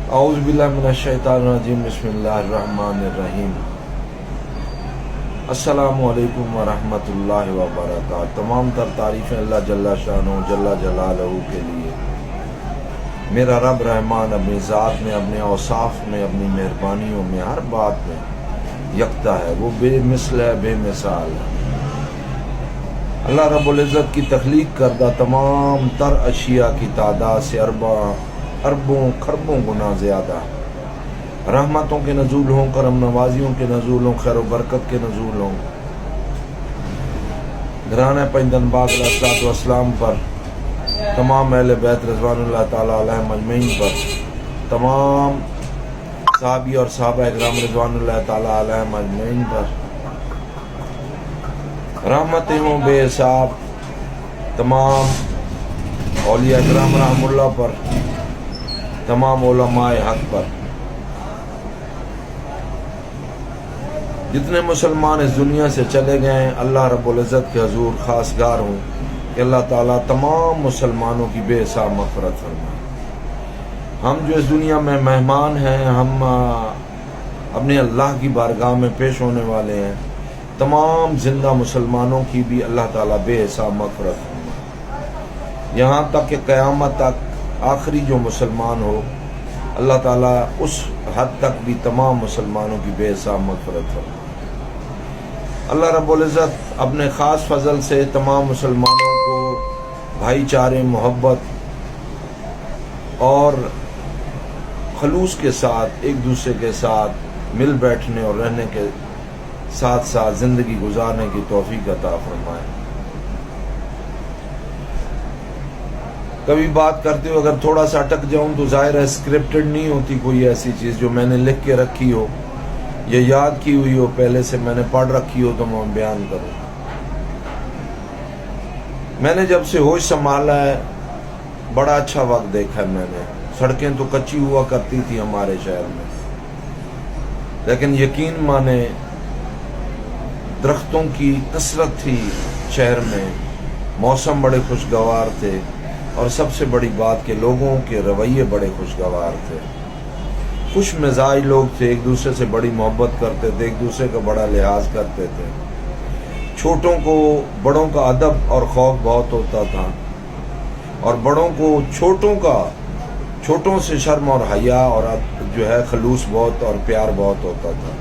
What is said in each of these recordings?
اعوذ باللہ من الشیطان الرجیم بسم اللہ الرحمن الرحیم السلام علیکم ورحمۃ اللہ وبرکاتہ۔ تمام تر تعریفیں اللہ جل شانہ جل جلالہ کے لیے۔ میرا رب رحمان اپنی ذات میں، اپنے اوصاف میں، اپنی مہربانیوں میں، ہر بات میں یکتا ہے، وہ بے مثل ہے، بے مثال ہے۔ اللہ رب العزت کی تخلیق کردہ تمام تر اشیاء کی تعداد سے اربوں خربوں گنا زیادہ ہے۔ رحمتوں کے نزول ہوں، کرم نوازیوں کے نزول ہوں، خیر و برکت کے نزول ہوں، گھرانہ پیندن باغ علیہ الصلوۃ والسلام پر، تمام اہل بیت رضوان اللہ تعالیٰ علیہم اجمعین پر، تمام صحابی اور صحابہ اکرام رضوان اللہ تعالیٰ علیہم اجمعین پر رحمتیں ہوں بے حساب، تمام اولیاء اکرام رحم اللہ پر، تمام علماء حق پر۔ جتنے مسلمان اس دنیا سے چلے گئے ہیں، اللہ رب العزت کے حضور خاصگار ہوں کہ اللہ تعالیٰ تمام مسلمانوں کی بے حساب مغفرت فرمائے۔ ہم جو اس دنیا میں مہمان ہیں، ہم اپنے اللہ کی بارگاہ میں پیش ہونے والے ہیں، تمام زندہ مسلمانوں کی بھی اللہ تعالیٰ بے حساب مغفرت فرمائے، یہاں تک کہ قیامت تک آخری جو مسلمان ہو، اللہ تعالیٰ اس حد تک بھی تمام مسلمانوں کی بے حساب مغفرت فرمائے۔ اللہ رب العزت اپنے خاص فضل سے تمام مسلمانوں کو بھائی چارے، محبت اور خلوص کے ساتھ ایک دوسرے کے ساتھ مل بیٹھنے اور رہنے کے ساتھ ساتھ زندگی گزارنے کی توفیق عطا فرمائے۔ کبھی بات کرتے ہو اگر تھوڑا سا اٹک جاؤں تو ظاہر ہے اسکرپٹڈ نہیں ہوتی کوئی ایسی چیز جو میں نے لکھ کے رکھی ہو یا یاد کی ہوئی ہو، پہلے سے میں نے پڑھ رکھی ہو تو میں بیان کروں۔ میں نے جب سے ہوش سنبھالا ہے بڑا اچھا وقت دیکھا ہے میں نے۔ سڑکیں تو کچی ہوا کرتی تھی ہمارے شہر میں، لیکن یقین مانے درختوں کی کثرت تھی شہر میں، موسم بڑے خوشگوار تھے، اور سب سے بڑی بات کہ لوگوں کے رویے بڑے خوشگوار تھے، خوش مزاج لوگ تھے، ایک دوسرے سے بڑی محبت کرتے تھے، ایک دوسرے کا بڑا لحاظ کرتے تھے، چھوٹوں کو بڑوں کا ادب اور خوف بہت ہوتا تھا، اور بڑوں کو چھوٹوں سے شرم اور حیا اور جو ہے خلوص بہت اور پیار بہت ہوتا تھا۔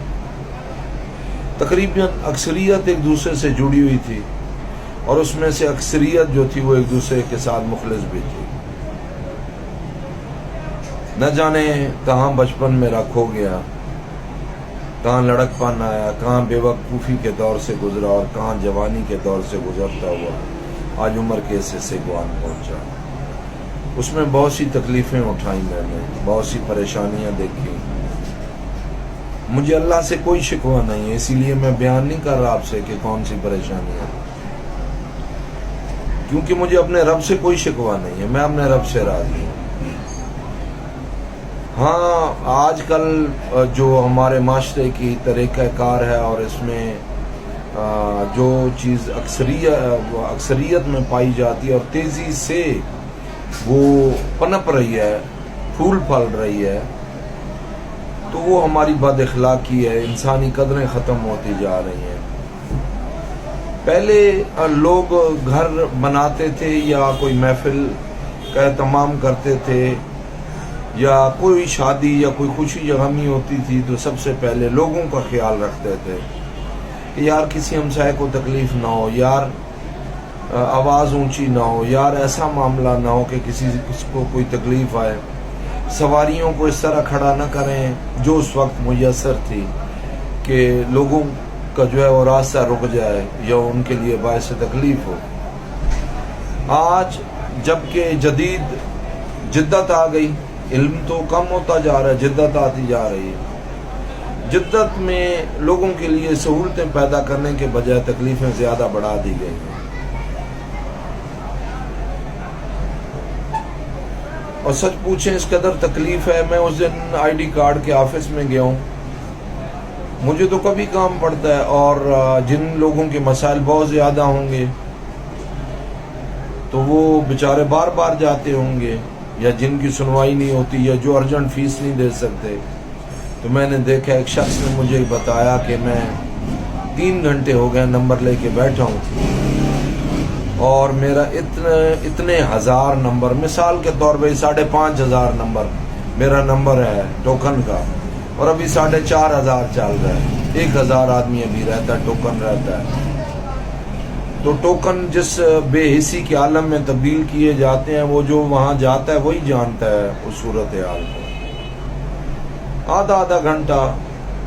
تقریباً اکثریت ایک دوسرے سے جڑی ہوئی تھی، اور اس میں سے اکثریت جو تھی وہ ایک دوسرے کے ساتھ مخلص بھی تھی۔ نہ جانے کہاں بچپن میرا کھو گیا، کہاں لڑک پن آیا، کہاں بے وقوفی کے دور سے گزرا، اور کہاں جوانی کے دور سے گزرتا ہوا آج عمر کے حصے گوان پہنچا۔ اس میں بہت سی تکلیفیں اٹھائیں، میں نے بہت سی پریشانیاں دیکھی۔ مجھے اللہ سے کوئی شکوہ نہیں ہے، اسی لیے میں بیان نہیں کر رہا آپ سے کہ کون سی پریشانیاں، کیونکہ مجھے اپنے رب سے کوئی شکوہ نہیں ہے، میں اپنے رب سے راضی ہوں۔ ہاں، آج کل جو ہمارے معاشرے کی طریقہ کار ہے اور اس میں جو چیز اکثریت میں پائی جاتی ہے اور تیزی سے وہ پنپ رہی ہے، پھول پھل رہی ہے، تو وہ ہماری بد اخلاقی ہے، انسانی قدریں ختم ہوتی جا رہی ہیں۔ پہلے لوگ گھر بناتے تھے یا کوئی محفل کا اہتمام کرتے تھے یا کوئی شادی یا کوئی خوشی غمی ہوتی تھی تو سب سے پہلے لوگوں کا خیال رکھتے تھے کہ یار کسی ہمسائے کو تکلیف نہ ہو، یار آواز اونچی نہ ہو، یار ایسا معاملہ نہ ہو کہ کسی کو کوئی تکلیف آئے، سواریوں کو اس طرح کھڑا نہ کریں جو اس وقت میسر تھی کہ لوگوں کا جو ہے وہ راستہ رک جائے یا ان کے لیے باعث تکلیف ہو۔ آج جبکہ جدت آ گئی، علم تو کم ہوتا جا رہا ہے، جدت آتی جا رہی ہے، جدت میں لوگوں کے لیے سہولتیں پیدا کرنے کے بجائے تکلیفیں زیادہ بڑھا دی گئی ہیں۔ اور سچ پوچھیں اس قدر تکلیف ہے، میں اس دن آئی ڈی کارڈ کے آفس میں گیا ہوں، مجھے تو کبھی کام پڑتا ہے، اور جن لوگوں کے مسائل بہت زیادہ ہوں گے تو وہ بیچارے بار بار جاتے ہوں گے، یا جن کی سنوائی نہیں ہوتی یا جو ارجنٹ فیس نہیں دے سکتے. تو میں نے دیکھا ایک شخص نے مجھے بتایا کہ میں 3 گھنٹے ہو گئے نمبر لے کے بیٹھا ہوں اور میرا اتنے ہزار نمبر، مثال کے طور پہ 5,500 نمبر میرا نمبر ہے ٹوکن کا، اور ابھی 4,500 چل رہا ہے. 1,000 آدمی ابھی رہتا ہے، ٹوکن رہتا ہے. تو ٹوکن جس بے حسی کے عالم میں تبدیل کیے جاتے ہیں، وہ جو وہاں جاتا ہے وہی جانتا ہے اس صورتحال کو. آدھا گھنٹہ،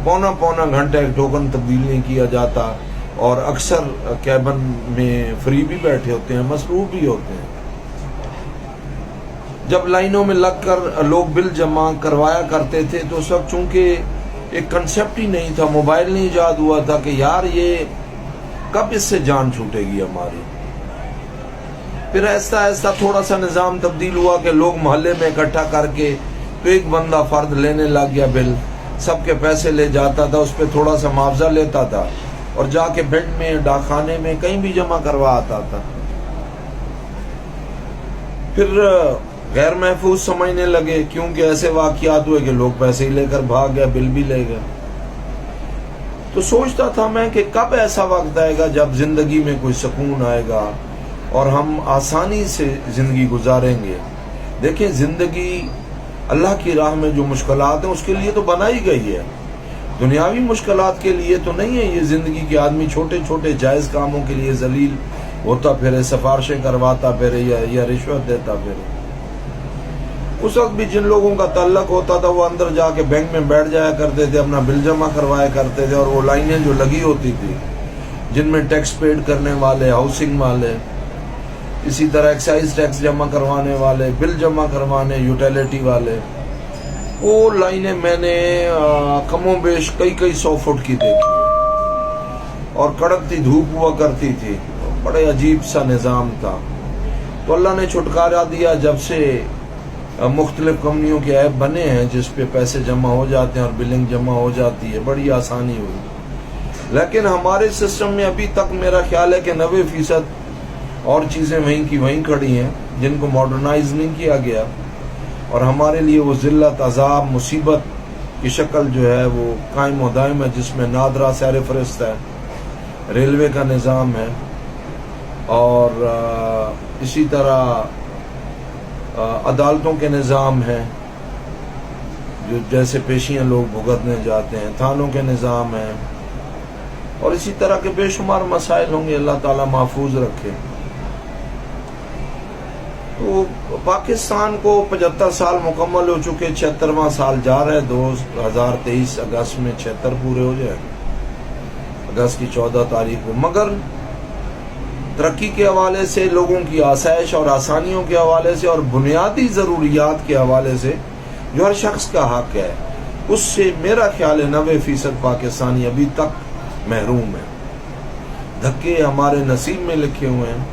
پونا گھنٹہ ایک ٹوکن تبدیل نہیں کیا جاتا، اور اکثر کیبن میں فری بھی بیٹھے ہوتے ہیں، مصروف بھی ہوتے ہیں. جب لائنوں میں لگ کر لوگ بل جمع کروایا کرتے تھے تو اس وقت چونکہ ایک کنسیپٹ ہی نہیں تھا، موبائل نہیں ایجاد ہوا تھا کہ یار یہ کب اس سے جان چھوٹے گی ہماری. پھر ایسا ایسا تھوڑا سا نظام تبدیل ہوا کہ لوگ محلے میں اکٹھا کر کے تو ایک بندہ فرد لینے لگ گیا بل، سب کے پیسے لے جاتا تھا، اس پہ تھوڑا سا معاوضہ لیتا تھا اور جا کے بینک میں، ڈاکخانے میں، کہیں بھی جمع کروا آتا تھا. پھر غیر محفوظ سمجھنے لگے کیونکہ ایسے واقعات ہوئے کہ لوگ پیسے ہی لے کر بھاگ گئے، بل بھی لے گئے. تو سوچتا تھا میں کہ کب ایسا وقت آئے گا جب زندگی میں کوئی سکون آئے گا اور ہم آسانی سے زندگی گزاریں گے. دیکھیں، زندگی اللہ کی راہ میں جو مشکلات ہیں اس کے لیے تو بنائی گئی ہے، دنیاوی مشکلات کے لیے تو نہیں ہے یہ زندگی کے. آدمی چھوٹے چھوٹے جائز کاموں کے لیے ذلیل ہوتا پھرے، سفارشیں کرواتا پھرے یا رشوت دیتا پھرے. اس وقت بھی جن لوگوں کا تعلق ہوتا تھا وہ اندر جا کے بینک میں بیٹھ جایا کرتے تھے، اپنا بل جمع کروایا کرتے تھے، اور وہ لائنیں جو لگی ہوتی تھی جن میں ٹیکس پیڈ کرنے والے، ہاؤسنگ والے، اسی طرح ایکسائز ٹیکس جمع کروانے والے، بل جمع کروانے، یوٹیلیٹی والے، وہ لائنیں میں نے کم و بیش کئی 100 فٹ کی دیکھی اور کڑکتی دھوپ ہوا کرتی تھی. بڑے عجیب سا نظام تھا. تو اللہ نے چھٹکارا دیا جب سے مختلف کمپنیوں کے ایپ بنے ہیں جس پہ پیسے جمع ہو جاتے ہیں اور بلنگ جمع ہو جاتی ہے، بڑی آسانی ہوئی. لیکن ہمارے سسٹم میں ابھی تک میرا خیال ہے کہ 90% اور چیزیں وہیں کی وہیں کھڑی ہیں جن کو ماڈرنائز نہیں کیا گیا، اور ہمارے لیے وہ ذلت، عذاب، مصیبت کی شکل جو ہے وہ قائم و دائم ہے، جس میں نادرا سیر فرست ہے، ریلوے کا نظام ہے، اور اسی طرح عدالتوں کے نظام ہیں جو جیسے پیشیاں لوگ بھگتنے جاتے ہیں، تھانوں کے نظام ہیں، اور اسی طرح کے بے شمار مسائل ہوں گے. اللہ تعالیٰ محفوظ رکھے. تو پاکستان کو 75 سال مکمل ہو چکے، 76واں سال جا رہے. 2023 اگست میں 76 پورے ہو جائیں، اگست کی 14 تاریخ کو. مگر ترقی کے حوالے سے، لوگوں کی آسائش اور آسانیوں کے حوالے سے، اور بنیادی ضروریات کے حوالے سے جو ہر شخص کا حق ہے، اس سے میرا خیال ہے 90% پاکستانی ابھی تک محروم ہے. دھکے ہمارے نصیب میں لکھے ہوئے ہیں،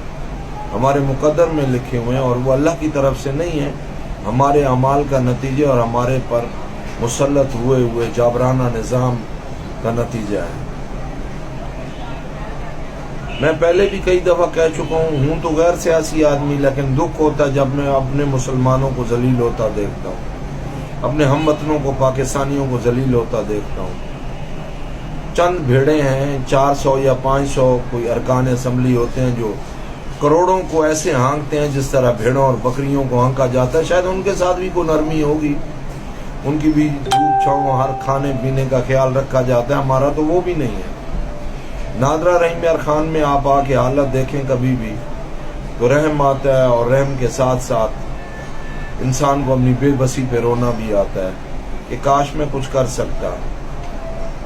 ہمارے مقدر میں لکھے ہوئے ہیں، اور وہ اللہ کی طرف سے نہیں ہے، ہمارے اعمال کا نتیجہ اور ہمارے پر مسلط ہوئے جابرانہ نظام کا نتیجہ ہے. میں پہلے بھی کئی دفعہ کہہ چکا ہوں تو غیر سیاسی آدمی، لیکن دکھ ہوتا ہے جب میں اپنے مسلمانوں کو ذلیل ہوتا دیکھتا ہوں، اپنے ہم وطنوں کو، پاکستانیوں کو ذلیل ہوتا دیکھتا ہوں. چند بھیڑیں ہیں، 400 یا 500 کوئی ارکان اسمبلی ہوتے ہیں جو کروڑوں کو ایسے ہانکتے ہیں جس طرح بھیڑوں اور بکریوں کو ہانکا جاتا ہے. شاید ان کے ساتھ بھی کوئی نرمی ہوگی، ان کی بھی دھوپ چھاؤں، ہر کھانے پینے کا خیال رکھا جاتا ہے. ہمارا تو وہ بھی نہیں ہے. نادرا رحیم یار خان میں آپ آ کے حالت دیکھیں کبھی بھی تو رحم آتا ہے، اور رحم کے ساتھ ساتھ انسان کو اپنی بے بسی پہ رونا بھی آتا ہے کہ کاش میں کچھ کر سکتا،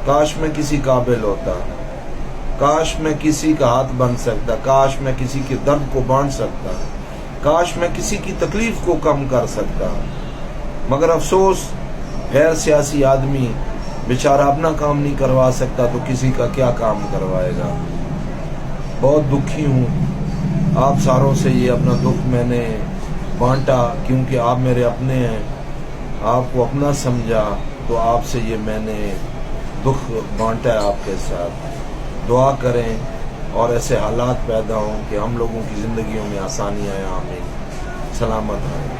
کاش میں کسی قابل ہوتا، کاش میں کسی کا ہاتھ بن سکتا، کاش میں کسی کے درد کو بانٹ سکتا، کاش میں کسی کی تکلیف کو کم کر سکتا. مگر افسوس غیر سیاسی آدمی بیچارہ اپنا کام نہیں کروا سکتا تو کسی کا کیا کام کروائے گا. بہت دکھی ہوں. آپ ساروں سے یہ اپنا دکھ میں نے بانٹا کیونکہ آپ میرے اپنے ہیں، آپ کو اپنا سمجھا تو آپ سے یہ میں نے دکھ بانٹا ہے آپ کے ساتھ. دعا کریں اور ایسے حالات پیدا ہوں کہ ہم لوگوں کی زندگیوں میں آسانیاں آئیں. آمین. سلامت رہیں.